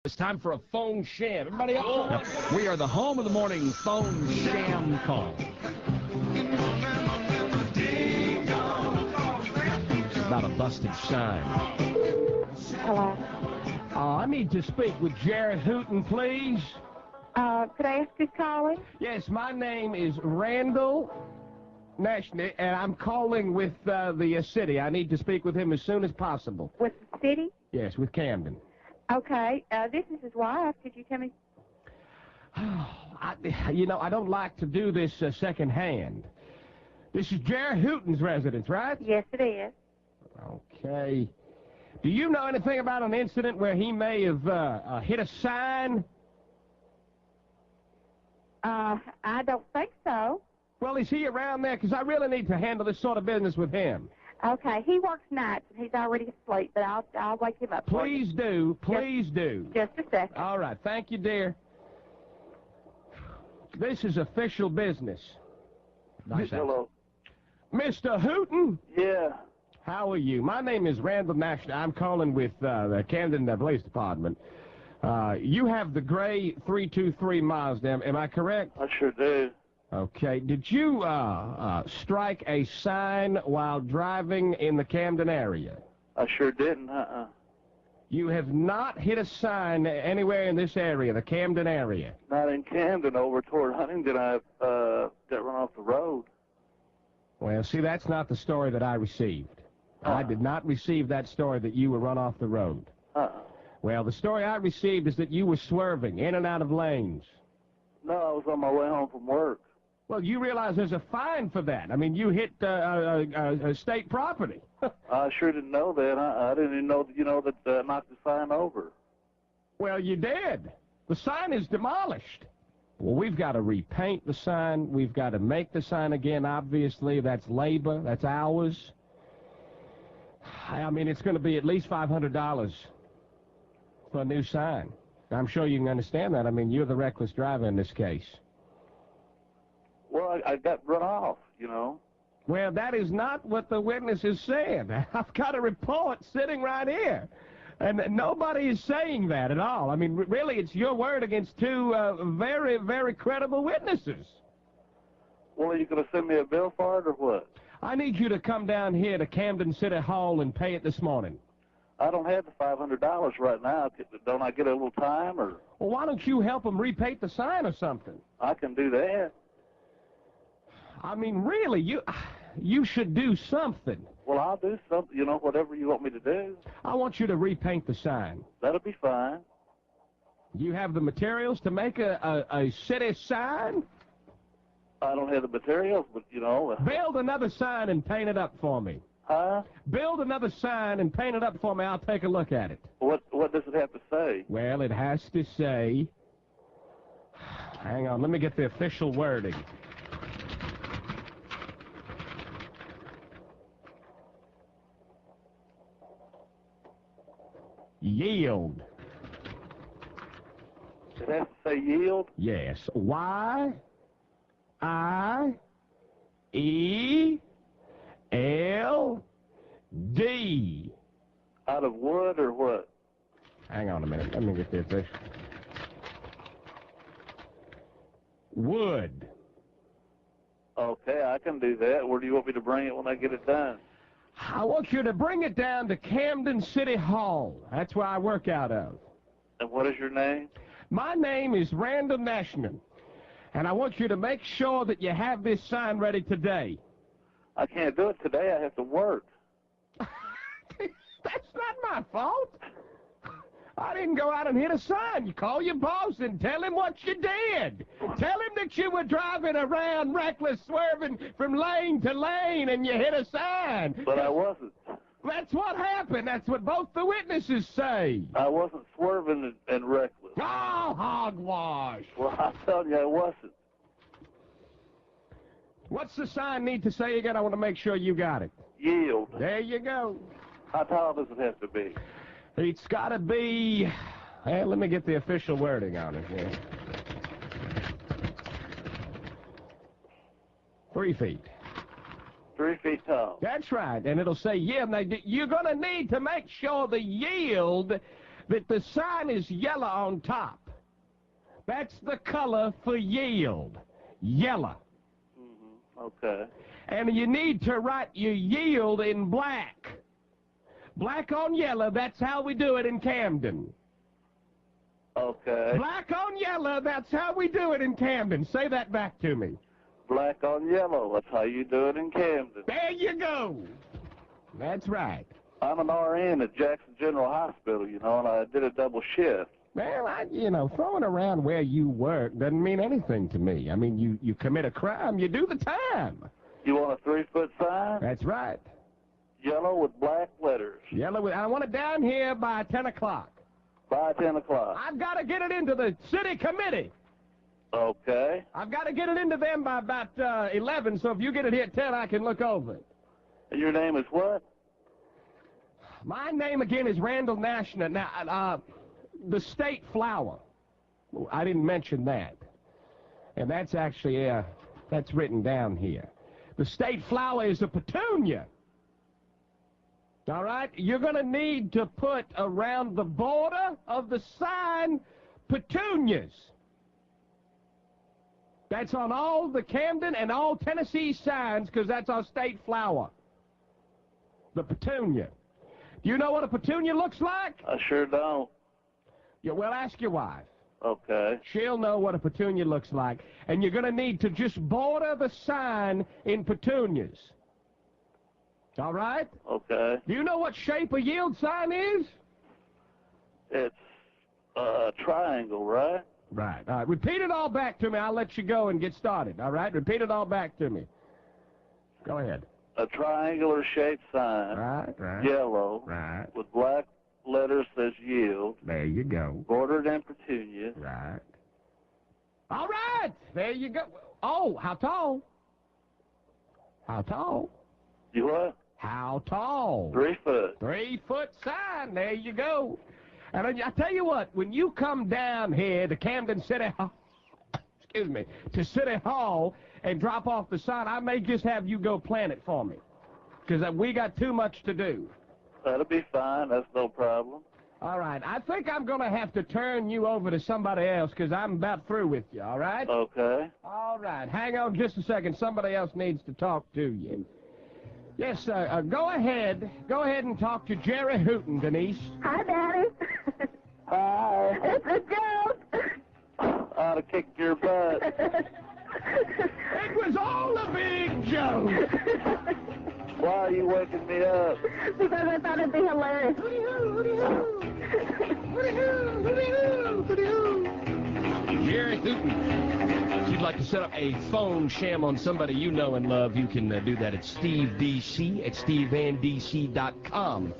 It's time for a phone sham. Everybody up? We are the home of the morning phone sham call. It's about a busted sign. Hello. I need to speak with Jared Hooten, please. Could I ask who's calling? Yes, my name is Randall Nashny, and I'm calling with the city. I need to speak with him as soon as possible. With the city? Yes, with Camden. Okay. This is his wife. Could you tell me? I don't like to do this secondhand. This is Jared Hooten's residence, right? Yes, it is. Okay. Do you know anything about an incident where he may have hit a sign? I don't think so. Well, is he around there? Because I really need to handle this sort of business with him. Okay. He works nights, and he's already asleep, but I'll wake him up for you. Please do. Please do. Just a second. All right. Thank you, dear. This is official business. Nice. Hello. Mr. Hooten? Yeah. How are you? My name is Randall Nash. I'm calling with the Camden Police Department. You have the gray 323 Mazda, am I correct? I sure do. Okay. Did you strike a sign while driving in the Camden area? I sure didn't. You have not hit a sign anywhere in this area, the Camden area? Not in Camden. Over toward Huntington, I got run off the road. Well, see, that's not the story that I received. I did not receive that story that you were run off the road. Well, the story I received is that you were swerving in and out of lanes. No, I was on my way home from work. Well, you realize there's a fine for that. I mean, you hit state property. I sure didn't know that. I didn't even know that, that knocked the sign over. Well, you did. The sign is demolished. Well, we've got to repaint the sign. We've got to make the sign again, obviously. That's labor. That's hours. I mean, it's going to be at least $500 for a new sign. I'm sure you can understand that. I mean, you're the reckless driver in this case. Well, I got run off, Well, that is not what the witness is saying. I've got a report sitting right here. And nobody is saying that at all. I mean, really, it's your word against two very, very credible witnesses. Well, are you going to send me a bill for it or what? I need you to come down here to Camden City Hall and pay it this morning. I don't have the $500 right now. Don't I get a little time? Or? Well, why don't you help them repaint the sign or something? I can do that. I mean, really, you should do something. Well, I'll do something, whatever you want me to do. I want you to repaint the sign. That'll be fine. You have the materials to make a city sign? I don't have the materials, but, Build another sign and paint it up for me. Huh? Build another sign and paint it up for me. I'll take a look at it. What does it have to say? Well, it has to say... Hang on, let me get the official wording. Yield. It has to say yield? Yes. Y-I-E-L-D. Out of wood or what? Hang on a minute. Let me get the official. Wood. Okay, I can do that. Where do you want me to bring it when I get it done? I want you to bring it down to Camden City Hall. That's where I work out of. And what is your name? My name is Randall Nashman, and I want you to make sure that you have this sign ready today. I can't do it today. I have to work. That's not my fault. I didn't go out and hit a sign. You call your boss and tell him what you did. Tell him that you were driving around reckless, swerving from lane to lane, and you hit a sign. But I wasn't. That's what happened. That's what both the witnesses say. I wasn't swerving and reckless. Oh, hogwash. Well, I'm telling you, I wasn't. What's the sign need to say again? I want to make sure you got it. Yield. There you go. How tall does it have to be? It's got to be... Hey, let me get the official wording on it here. 3 feet. 3 feet tall. That's right, and it'll say yield. Now, you're going to need to make sure the yield The sign is yellow on top. That's the color for yield. Yellow. Okay. And you need to write your yield in black. Black on yellow, that's how we do it in Camden. Okay. Black on yellow, that's how we do it in Camden. Say that back to me. Black on yellow, that's how you do it in Camden. There you go. That's right. I'm an RN at Jackson General Hospital, you know, and I did a double shift. Well, throwing around where you work doesn't mean anything to me. I mean, you commit a crime, you do the time. You want a 3-foot sign? That's right. Yellow with black letters. Yellow with, I want it down here by 10 o'clock. By 10 o'clock. I've got to get it into the city committee. Okay. I've got to get it into them by about 11, so if you get it here at 10, I can look over it. And your name is what? My name again is Randall Nashner. Now, the state flower. I didn't mention that. And that's actually, that's written down here. The state flower is a petunia. All right? You're going to need to put around the border of the sign petunias. That's on all the Camden and all Tennessee signs because that's our state flower. The petunia. Do you know what a petunia looks like? I sure don't. Yeah, well, ask your wife. Okay. She'll know what a petunia looks like. And you're going to need to just border the sign in petunias. All right? Okay. Do you know what shape a yield sign is? It's a triangle, right? Right. All right. Repeat it all back to me. I'll let you go and get started. All right? Repeat it all back to me. Go ahead. A triangular shaped sign. Right. Yellow. Right. With black letters says yield. There you go. Bordered in petunias. Right. All right. There you go. Oh, how tall? How tall? You what? How tall? 3 foot. 3 foot sign. There you go. And I tell you what, when you come down here to Camden City Hall, excuse me, to City Hall and drop off the sign, I may just have you go plant it for me. Because we got too much to do. That'll be fine. That's no problem. All right. I think I'm going to have to turn you over to somebody else because I'm about through with you, all right? Okay. All right. Hang on just a second. Somebody else needs to talk to you. Yes, sir. Go ahead. Go ahead and talk to Jerry Hooten, Denise. Hi, Daddy. Hi. It's a joke. I ought to kick your butt. It was all a big joke. Why are you waking me up? Because I thought it'd be hilarious. Jerry Hooten. If you'd like to set up a phone sham on somebody you know and love, you can do that at Steve DC at SteveVanDC.com.